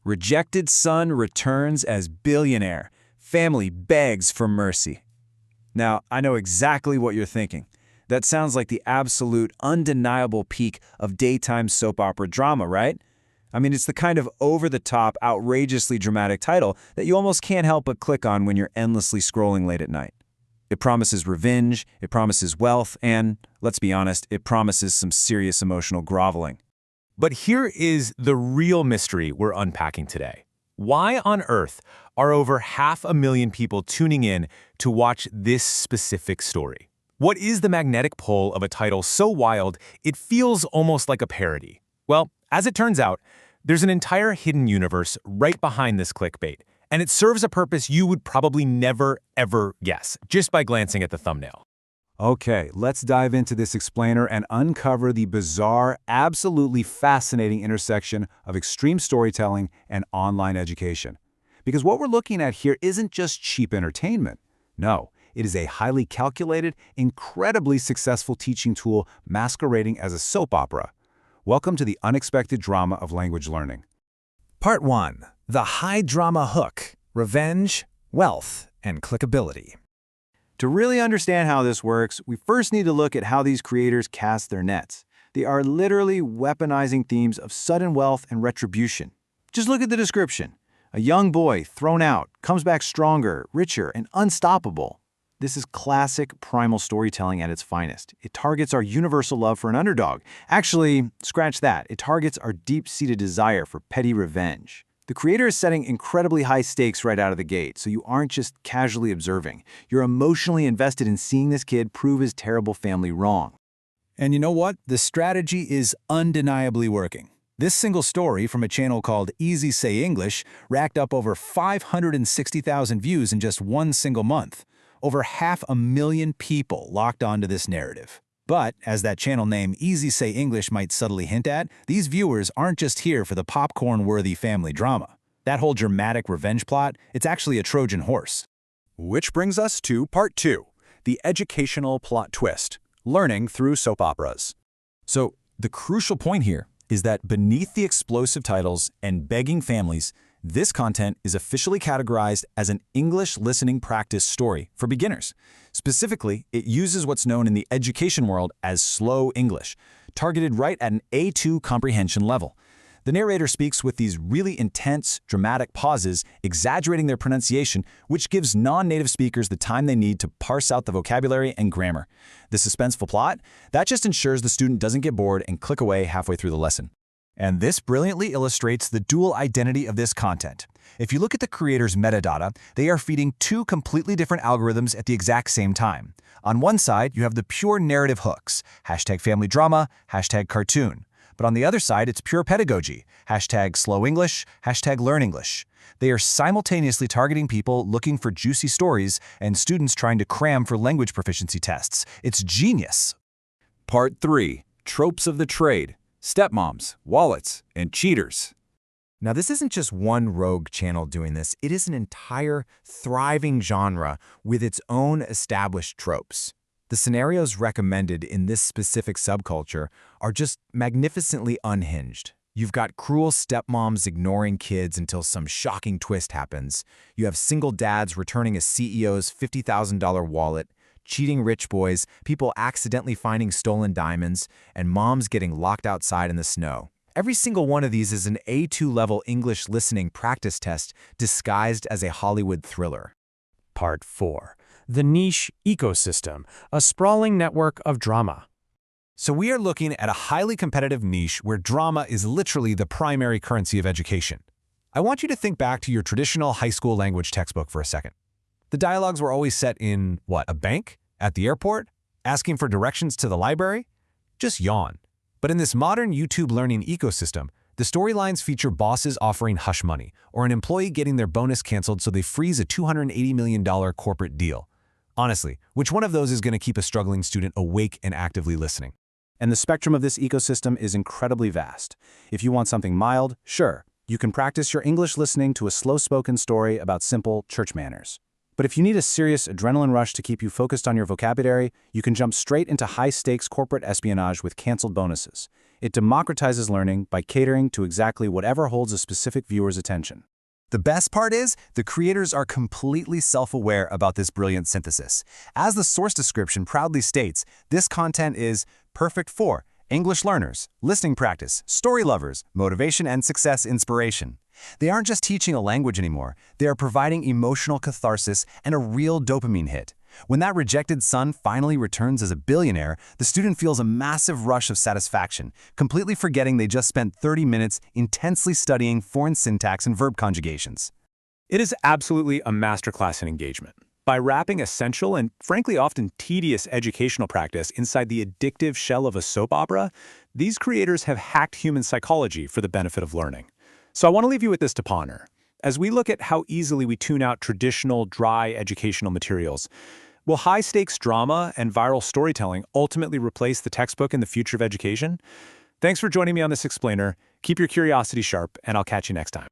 Rejected son returns as billionaire. Family begs for mercy. Now, I know exactly what you're thinking. That sounds like the absolute, undeniable peak of daytime soap opera drama, right? I mean, it's the kind of over-the-top, outrageously dramatic title that you almost can't help but click on when you're endlessly scrolling late at night. It promises revenge, it promises wealth, and, let's be honest, it promises some serious emotional groveling. But here is the real mystery we're unpacking today. Why on earth are over 500,000 people tuning in to watch this specific story? What is the magnetic pull of a title so wild it feels almost like a parody? Well, as it turns out, there's an entire hidden universe right behind this clickbait, and it serves a purpose you would probably never, ever guess just by glancing at the thumbnail. Okay, let's dive into this explainer and uncover the bizarre, absolutely fascinating intersection of extreme storytelling and online education. Because what we're looking at here isn't just cheap entertainment. No, it is a highly calculated, incredibly successful teaching tool masquerading as a soap opera. Welcome to the unexpected drama of language learning. Part 1. The high drama hook, revenge, wealth, and clickability. To really understand how this works, we first need to look at how these creators cast their nets. They are literally weaponizing themes of sudden wealth and retribution. Just look at the description. A young boy thrown out, comes back stronger, richer, and unstoppable. This is classic primal storytelling at its finest. It targets our universal love for an underdog. Actually, scratch that. It targets our deep-seated desire for petty revenge. The creator is setting incredibly high stakes right out of the gate, so you aren't just casually observing. You're emotionally invested in seeing this kid prove his terrible family wrong. And you know what? The strategy is undeniably working. This single story from a channel called Easy Say English racked up over 560,000 views in just one single month. Over 500,000 people locked onto this narrative. But, as that channel name Easy Say English might subtly hint at, these viewers aren't just here for the popcorn-worthy family drama. That whole dramatic revenge plot, it's actually a Trojan horse. Which brings us to Part 2, the educational plot twist, learning through soap operas. So, the crucial point here is that beneath the explosive titles and begging families, this content is officially categorized as an English listening practice story for beginners. Specifically, it uses what's known in the education world as slow English, targeted right at an A2 comprehension level. The narrator speaks with these really intense, dramatic pauses, exaggerating their pronunciation, which gives non-native speakers the time they need to parse out the vocabulary and grammar. The suspenseful plot, that just ensures the student doesn't get bored and click away halfway through the lesson. And this brilliantly illustrates the dual identity of this content. If you look at the creator's metadata, they are feeding two completely different algorithms at the exact same time. On one side, you have the pure narrative hooks, #family drama, #cartoon. But on the other side, it's pure pedagogy, #slow English, #learn English. They are simultaneously targeting people looking for juicy stories and students trying to cram for language proficiency tests. It's genius. Part 3, tropes of the trade, stepmoms, wallets, and cheaters. Now, this isn't just one rogue channel doing this. It is an entire, thriving genre with its own established tropes. The scenarios recommended in this specific subculture are just magnificently unhinged. You've got cruel stepmoms ignoring kids until some shocking twist happens. You have single dads returning a CEO's $50,000 wallet, cheating rich boys, people accidentally finding stolen diamonds, and moms getting locked outside in the snow. Every single one of these is an A2 level English listening practice test disguised as a Hollywood thriller. Part 4. The niche ecosystem, a sprawling network of drama. So we are looking at a highly competitive niche where drama is literally the primary currency of education. I want you to think back to your traditional high school language textbook for a second. The dialogues were always set in, what, a bank? At the airport? Asking for directions to the library? Just yawn. But in this modern YouTube learning ecosystem, the storylines feature bosses offering hush money or an employee getting their bonus canceled so they freeze a $280 million corporate deal. Honestly, which one of those is going to keep a struggling student awake and actively listening? And the spectrum of this ecosystem is incredibly vast. If you want something mild, sure, you can practice your English listening to a slow-spoken story about simple church manners. But if you need a serious adrenaline rush to keep you focused on your vocabulary, you can jump straight into high-stakes corporate espionage with canceled bonuses. It democratizes learning by catering to exactly whatever holds a specific viewer's attention. The best part is, the creators are completely self-aware about this brilliant synthesis. As the source description proudly states, this content is perfect for English learners, listening practice, story lovers, motivation and success inspiration. They aren't just teaching a language anymore, they are providing emotional catharsis and a real dopamine hit. When that rejected son finally returns as a billionaire, the student feels a massive rush of satisfaction, completely forgetting they just spent 30 minutes intensely studying foreign syntax and verb conjugations. It is absolutely a masterclass in engagement. By wrapping essential and, frankly, often tedious educational practice inside the addictive shell of a soap opera, these creators have hacked human psychology for the benefit of learning. So I want to leave you with this to ponder. As we look at how easily we tune out traditional, dry educational materials, will high-stakes drama and viral storytelling ultimately replace the textbook in the future of education? Thanks for joining me on this explainer. Keep your curiosity sharp, and I'll catch you next time.